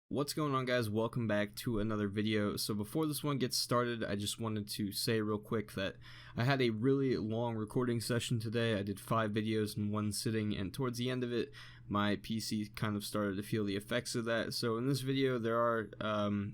What's going on, guys? Welcome back to another video. So before this one gets started, I just wanted to say real quick that I had a really long recording session today. I did 5 videos in one sitting, and towards the end of it my PC kind of started to feel the effects of that. So in this video there are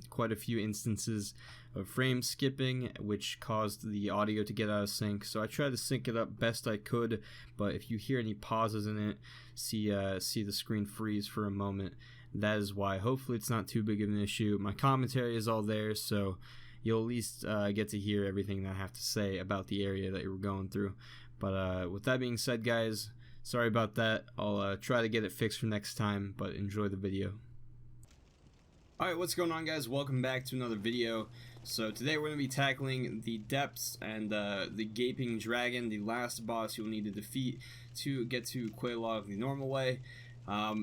quite a few instances of frame skipping, which caused the audio to get out of sync. So I tried to sync it up best I could, but if you hear any pauses in it, see the screen freeze for a moment, that is why. Hopefully it's not too big of an issue. My commentary is all there, so you'll at least get to hear everything that I have to say about the area that you were going through. But with that being said, guys, sorry about that. I'll try to get it fixed for next time, but enjoy the video. Alright, what's going on, guys? Welcome back to another video. So today we're going to be tackling the depths and the gaping dragon, the last boss you'll need to defeat to get to Quelaag the normal way.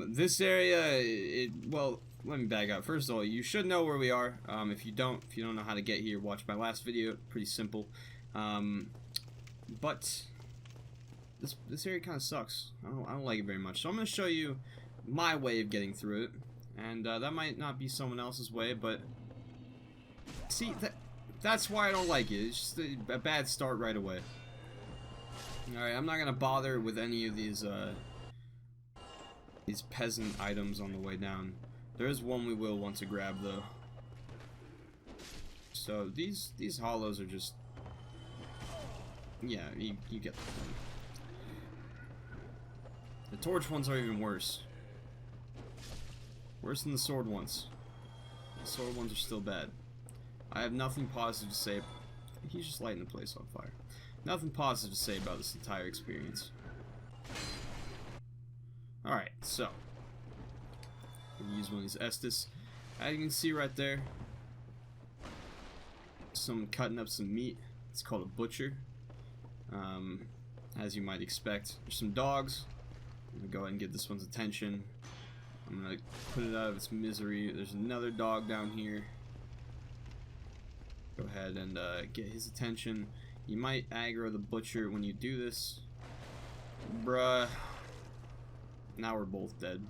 This area, well, let me back up. First of all, you should know where we are. If you don't know how to get here, watch my last video. Pretty simple. But this area kind of sucks. I don't like it very much. So I'm going to show you my way of getting through it, and that might not be someone else's way, but see, that's why I don't like it. It's just a bad start right away. Alright, I'm not going to bother with any of these peasant items on the way down. There is one we will want to grab though. So these hollows are just, yeah, you get the point. The torch ones are even worse. Worse than the sword ones. The sword ones are still bad. I have nothing positive to say. He's just lighting the place on fire. Nothing positive to say about this entire experience. Alright, so I'm gonna use one of these Estus. As you can see right there, cutting up some meat. It's called a butcher. As you might expect. There's some dogs. I'm gonna go ahead and get this one's attention. I'm gonna put it out of its misery. There's another dog down here. Go ahead and get his attention. You might aggro the butcher when you do this. Bruh. Now we're both dead.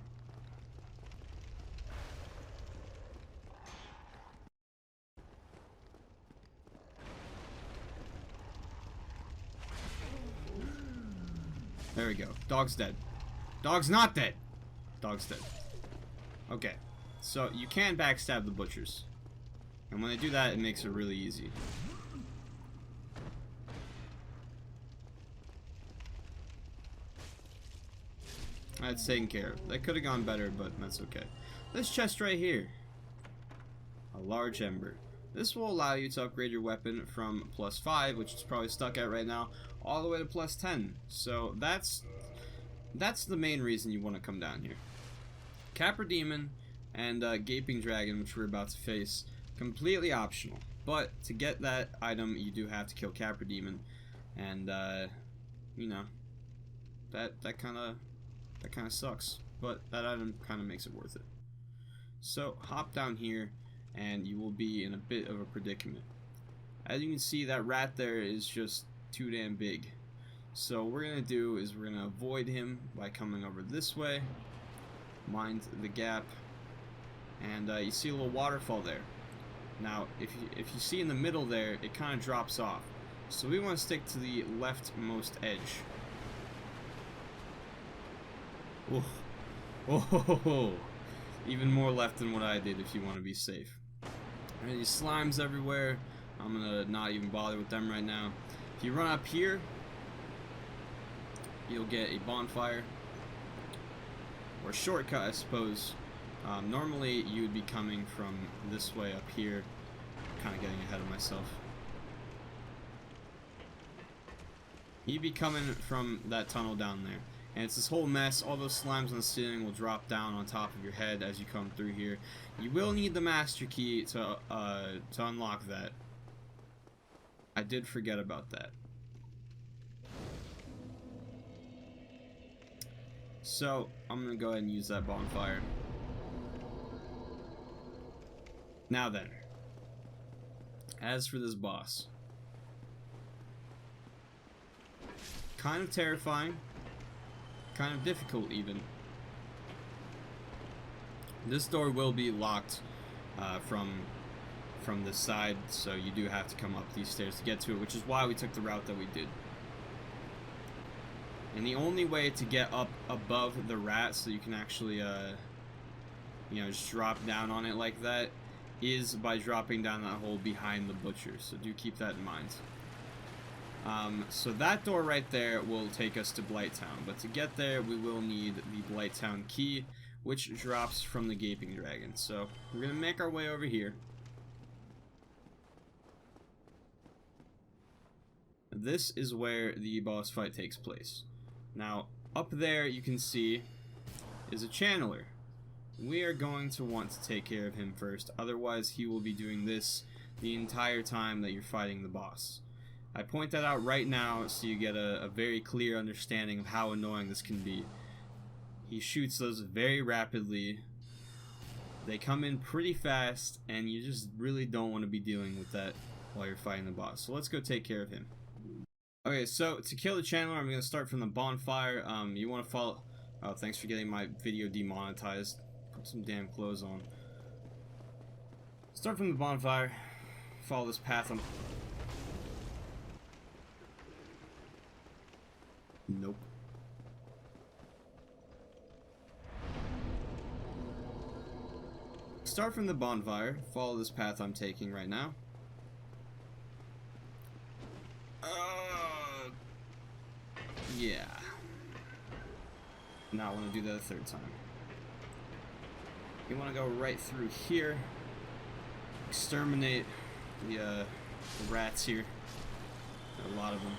There we go. Dog's dead. Dog's not dead. Dog's dead. Okay. So you can backstab the butchers. And when they do that, it makes it really easy. That's taken care of. That could have gone better, but that's okay. This chest right here. A large ember. This will allow you to upgrade your weapon from +5, which it's probably stuck at right now, all the way to +10. So that's the main reason you want to come down here. Capra Demon and Gaping Dragon, which we're about to face, completely optional. But to get that item, you do have to kill Capra Demon, and you know, that kind of sucks, but that item kind of makes it worth it. So hop down here and you will be in a bit of a predicament. As you can see, that rat there is just too damn big. So what we're gonna do is we're gonna avoid him by coming over this way, mind the gap, and you see a little waterfall there. Now if you see in the middle there, it kind of drops off, so we want to stick to the leftmost edge. Oh, oh, even more left than what I did if you want to be safe. There's these slimes everywhere. I'm gonna not even bother with them right now. If you run up here, you'll get a bonfire, or a shortcut, I suppose. Normally you would be coming from this way up here. Kind of getting ahead of myself. You'd be coming from that tunnel down there. And it's this whole mess. All those slimes on the ceiling will drop down on top of your head as you come through here. You will need the master key to unlock that. I did forget about that. So I'm gonna go ahead and use that bonfire. Now then, as for this boss, kind of terrifying. Kind of difficult even. This door will be locked from the side, so you do have to come up these stairs to get to it, which is why we took the route that we did. And the only way to get up above the rat so you can actually you know, just drop down on it like that is by dropping down that hole behind the butcher, so do keep that in mind. So that door right there will take us to Blighttown, but to get there we will need the Blighttown key, which drops from the Gaping Dragon. So we're gonna make our way over here. This is where the boss fight takes place. Now up there you can see is a channeler. We are going to want to take care of him first, otherwise he will be doing this the entire time that you're fighting the boss. I point that out right now so you get a very clear understanding of how annoying this can be. He shoots those very rapidly, they come in pretty fast, and you just really don't want to be dealing with that while you're fighting the boss. So let's go take care of him. Okay, so to kill the channeler, I'm going to start from the bonfire. You want to follow... Oh, thanks for getting my video demonetized. Put some damn clothes on. Start from the bonfire. Follow this path. Nope. Start from the bonfire. Follow this path I'm taking right now. Yeah. Now I want to do that a third time. You want to go right through here. Exterminate the rats here. There are a lot of them.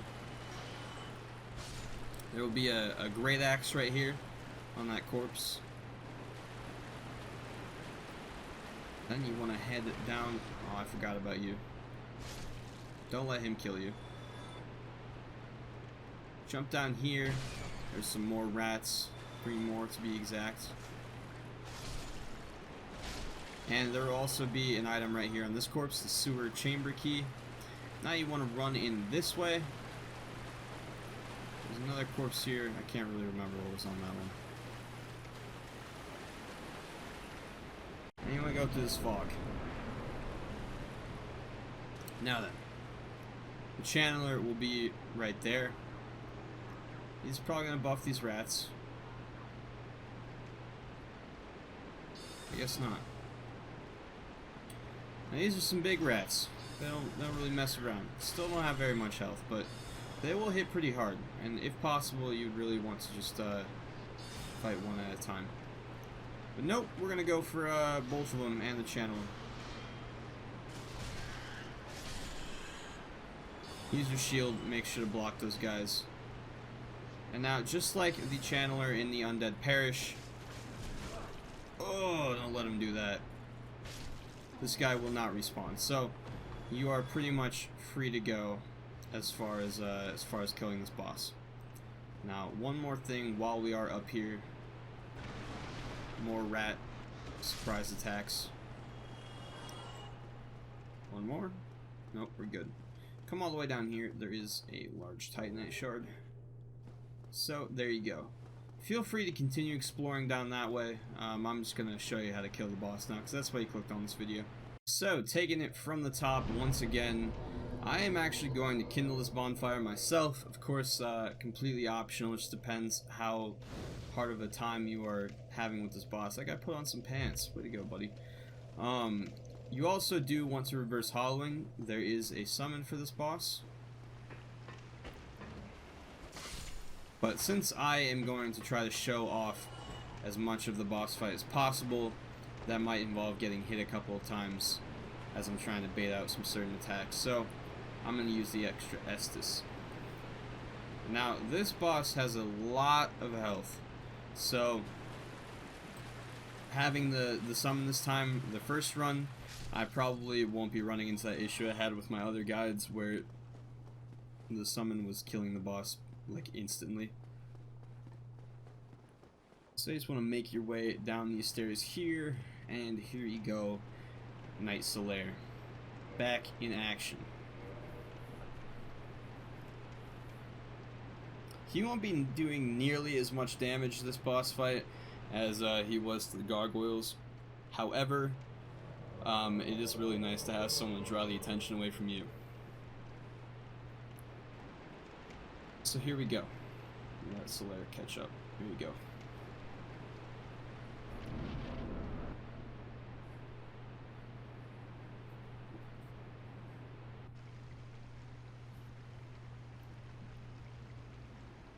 There will be a great axe right here on that corpse. Then you want to head down. Oh, I forgot about you. Don't let him kill you. Jump down here. There's some more rats. 3 more to be exact. And there will also be an item right here on this corpse, the sewer chamber key. Now you want to run in this way. There's another corpse here. I can't really remember what was on that one. And you want to go through this fog. Now then, the channeler will be right there. He's probably going to buff these rats. I guess not. Now these are some big rats. They don't really mess around. Still don't have very much health, but they will hit pretty hard. And if possible, you'd really want to just fight one at a time. But nope, we're gonna go for both of them and the channeler. Use your shield, make sure to block those guys. And now, just like the channeler in the Undead Parish, oh, don't let him do that. This guy will not respawn, so you are pretty much free to go as far as killing this boss. Now, one more thing while we are up here. More rat surprise attacks. One more. Nope, we're good. Come all the way down here. There is a large Titanite shard. So there you go. Feel free to continue exploring down that way. I'm just going to show you how to kill the boss now, because that's why you clicked on this video. So, taking it from the top once again, I am actually going to kindle this bonfire myself. Of course, completely optional. It just depends how hard of a time you are having with this boss. Like, I put on some pants. Way to go, buddy. You also do want to reverse hollowing. There is a summon for this boss. But since I am going to try to show off as much of the boss fight as possible, that might involve getting hit a couple of times as I'm trying to bait out some certain attacks. So I'm going to use the extra Estus. Now this boss has a lot of health, so having the summon this time, the first run, I probably won't be running into that issue I had with my other guides where the summon was killing the boss like instantly. So you just want to make your way down these stairs here, and here you go, Knight Solaire, back in action. He won't be doing nearly as much damage to this boss fight as he was to the gargoyles, However, it is really nice to have someone draw the attention away from you. So here we go. Let Solaire catch up. Here we go.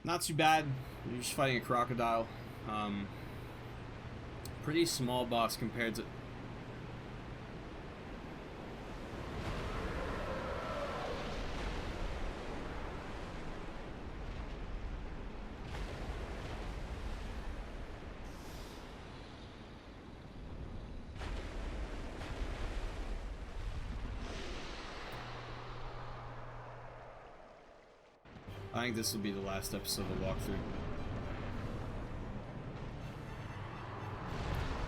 Not too bad. You're just fighting a crocodile. Pretty small boss compared to... I think this will be the last episode of the walkthrough.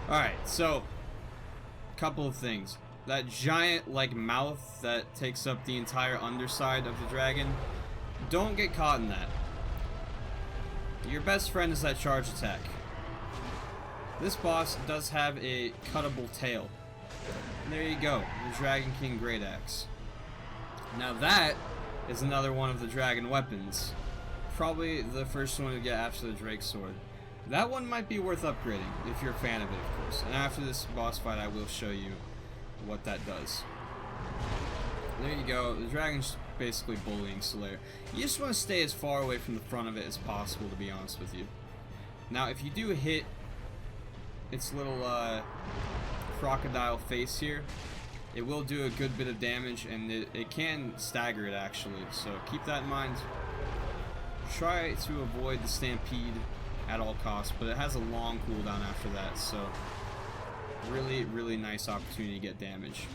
Alright, so, couple of things. That giant, like, mouth that takes up the entire underside of the dragon, don't get caught in that. Your best friend is that charge attack. This boss does have a cuttable tail. And there you go, the Dragon King Great Axe. Now that is another one of the dragon weapons. Probably the first one to get after the Drake Sword. That one might be worth upgrading, if you're a fan of it, of course. And after this boss fight, I will show you what that does. There you go. The dragon's basically bullying Solaire. You just want to stay as far away from the front of it as possible, to be honest with you. Now, if you do hit its little crocodile face here, it will do a good bit of damage, and it can stagger it, actually. So keep that in mind. Try to avoid the stampede at all costs, but it has a long cooldown after that, so really, really nice opportunity to get damage.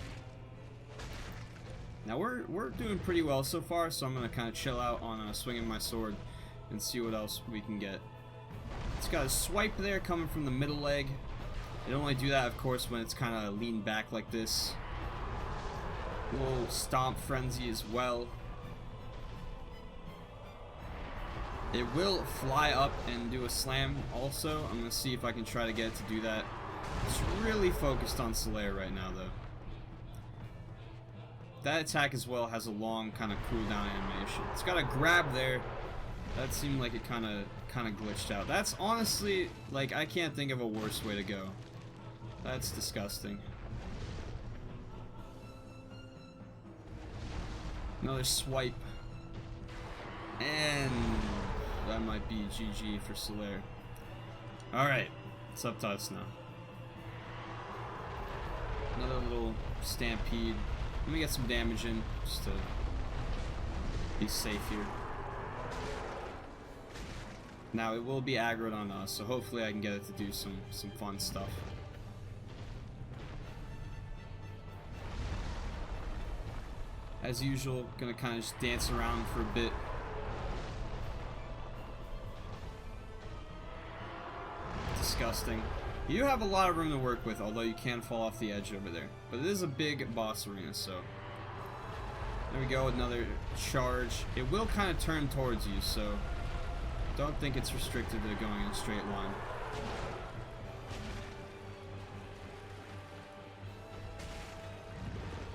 Now we're doing pretty well so far, so I'm going to kind of chill out on swinging my sword and see what else we can get. It's got a swipe there coming from the middle leg. It only do that, of course, when it's kind of leaned back like this. A little stomp frenzy as well. It will fly up and do a slam also. I'm going to see if I can try to get it to do that. It's really focused on Solaire right now, though. That attack as well has a long kind of cooldown animation. It's got a grab there. That seemed like it kind of glitched out. That's honestly, like, I can't think of a worse way to go. That's disgusting. Another swipe. And that might be GG for Solaire. Alright, it's up to us now. Another little stampede. Let me get some damage in, just to be safe here. Now, it will be aggroed on us, so hopefully I can get it to do some fun stuff. As usual, gonna kind of just dance around for a bit. Disgusting. You do have a lot of room to work with, although you can fall off the edge over there. But it is a big boss arena, so... There we go, another charge. It will kind of turn towards you, so... Don't think it's restricted to going in a straight line.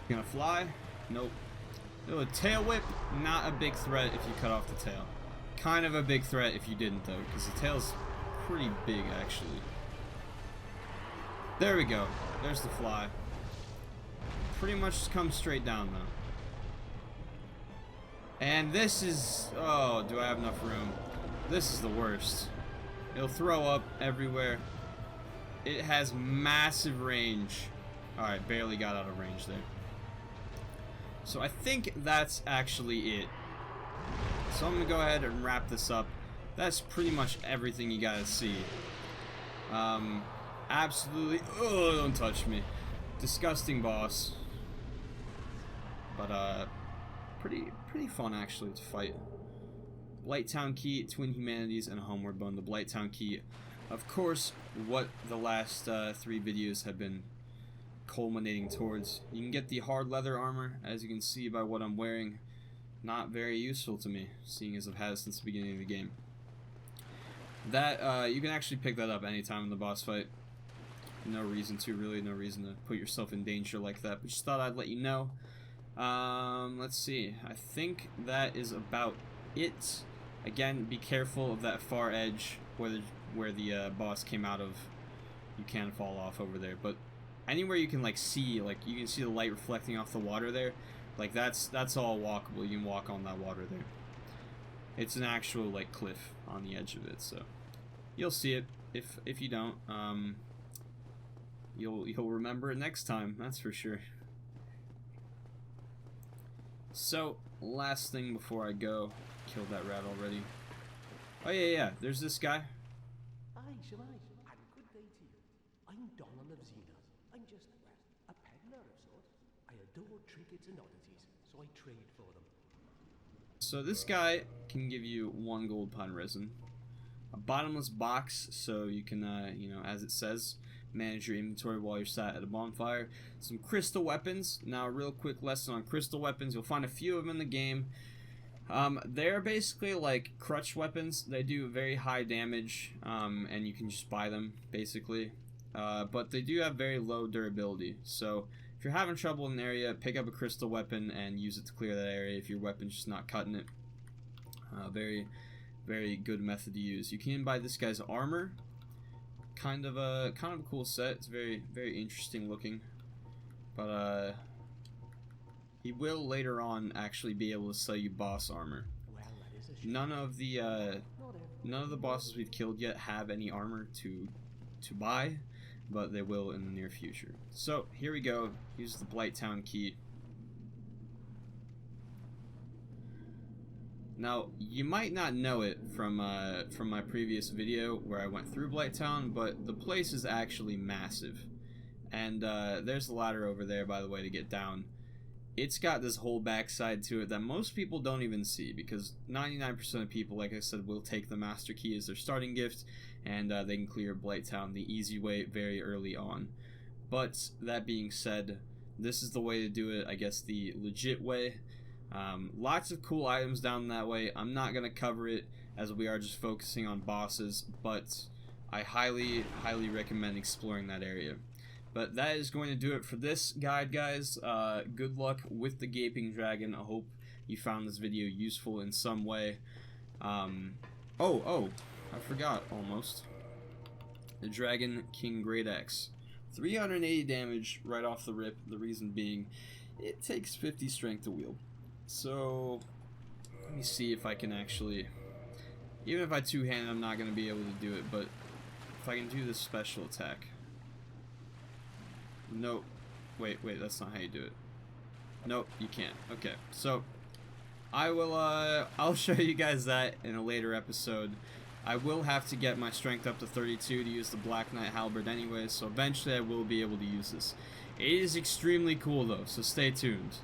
Gonna fly? Nope. Oh, a tail whip, not a big threat if you cut off the tail. Kind of a big threat if you didn't, though, because the tail's pretty big, actually. There we go. There's the fly. Pretty much just comes straight down, though. And this is... Oh, do I have enough room? This is the worst. It'll throw up everywhere. It has massive range. Alright, barely got out of range there. So I think that's actually it. So I'm going to go ahead and wrap this up. That's pretty much everything you gotta see. Absolutely... Oh, don't touch me. Disgusting boss. But, pretty fun, actually, to fight. Blighttown Key, Twin Humanities, and Homeward Bone. The Blighttown Key, of course, what the last 3 videos have been culminating towards. You can get the hard leather armor, as you can see by what I'm wearing. Not very useful to me, seeing as I've had it since the beginning of the game. That, you can actually pick that up anytime in the boss fight. no reason to, really, no reason to put yourself in danger like that, but just thought I'd let you know. Let's see, I think that is about it. Again, be careful of that far edge where the boss came out of. You can fall off over there, but anywhere you can like see, like you can see the light reflecting off the water there, like that's all walkable. You can walk on that water there. It's an actual like cliff on the edge of it, so you'll see it. If you don't, you'll remember it next time, that's for sure. So last thing before I go, killed that rat already. Oh yeah, there's this guy. Aye, Shemai, and good day to you. I'm Donald of Xenos. I'm just a peddler of sorts. I adore trinkets and oddities, so I trade for them. So this guy can give you 1 gold pine resin, a bottomless box, so you can, you know, as it says, manage your inventory while you're sat at a bonfire. Some crystal weapons. Now, a real quick lesson on crystal weapons. You'll find a few of them in the game. They're basically like crutch weapons. They do very high damage, and you can just buy them, basically. But they do have very low durability. So if you're having trouble in an area, pick up a crystal weapon and use it to clear that area if your weapon's just not cutting it. Very, very good method to use. You can buy this guy's armor. Kind of a cool set. It's very, very interesting looking. But he will later on actually be able to sell you boss armor. None of the bosses we've killed yet have any armor to buy, but they will in the near future. So here we go. Use the Blighttown key. Now, you might not know it from my previous video where I went through Blighttown, but the place is actually massive. And there's a ladder over there, by the way, to get down. It's got this whole backside to it that most people don't even see, because 99% of people, like I said, will take the Master Key as their starting gift, and they can clear Blighttown the easy way very early on. But that being said, this is the way to do it, I guess the legit way. Lots of cool items down that way. I'm not going to cover it as we are just focusing on bosses, but I highly recommend exploring that area. But that is going to do it for this guide, guys. Good luck with the Gaping Dragon. I hope you found this video useful in some way. Oh, I forgot almost. The Dragon King Great Axe. 380 damage right off the rip. The reason being, it takes 50 strength to wield. So, let me see if I can actually... Even if I two-hand, I'm not going to be able to do it, but if I can do this special attack... Nope. Wait, that's not how you do it. Nope, you can't. Okay, so I will, I'll show you guys that in a later episode. I will have to get my strength up to 32 to use the Black Knight Halberd anyway, so eventually I will be able to use this. It is extremely cool though, so stay tuned.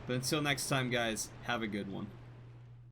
But until next time, guys, have a good one.